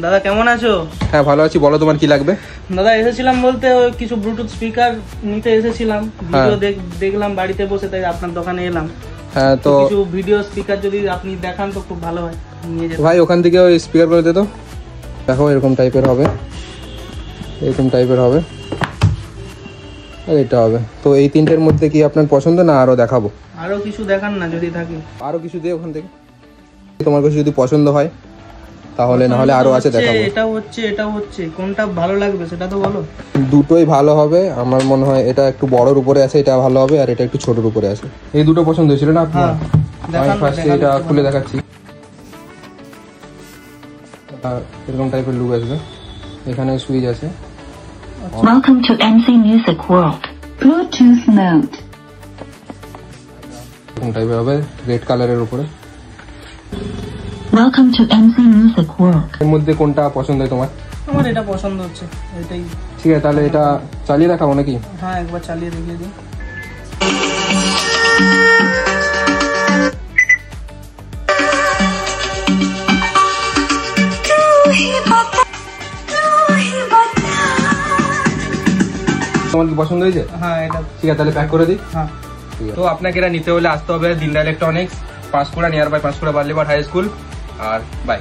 দাদা কেমন আছো? হ্যাঁ ভালো আছি, বলো তোমার কি লাগবে? দাদা এসেছিলাম বলতে ওই কিছু ব্লুটুথ স্পিকার নিতে এসেছিলাম, ভিডিও দেখলাম বাড়িতে বসে, তাই আপনার দোকানে এলাম। হ্যাঁ তো কিছু ভিডিও স্পিকার যদি আপনি দেখান তো খুব ভালো হয়, নিয়ে যেতে। ভাই ওখান থেকে ওই স্পিকার করে দে তো। দেখো এরকম টাইপের হবে, এরকম টাইপের হবে, আর এটা হবে। তো এই তিনটের মধ্যে কি আপনার পছন্দ না আরো দেখাবো? আরো কিছু দেখান না যদি থাকে। আরো কিছু দিয়ে ওখান থেকে তোমার কাছে যদি পছন্দ হয় তাহলে, না হলে আরো আছে দেখাবো। এটা হচ্ছে কোনটা ভালো লাগবে সেটা তো বলো। দুটোই ভালো হবে আমার মনে হয়। এটা একটু বড়র উপরে আছে, এটা ভালো হবে, আর এটা একটু ছোটর উপরে আছে। এই দুটো পছন্দ হয়েছিল না আপনার? আমি ফার্স্টে এটা খুলে দেখাচ্ছি। এরকম টাইপের লুক আসবে, এখানে সুইচ আছে। Welcome to MC Music World. Bluetooth mode. এরকম টাইপের হবে, রেড কালারের উপরে। Welcome to MC Music World. এর মধ্যে কোনটা পছন্দ হয় তোমার? আমার এটা পছন্দ হচ্ছে, এটাই। ঠিক আছে তাহলে এটা চালিয়ে দেখাবো নাকি? হ্যাঁ একবার চালিয়ে দেখিয়ে দিই। তোমার কি পছন্দ হয়েছে? হ্যাঁ এটা ঠিক আছে তাহলে প্যাক করে দিই। হ্যাঁ। তো আপনাকে এটা নিতে হলে আসতে হবে Deendayal electronics, Panskura, near by Panskura Barlibad high school. আর বাই।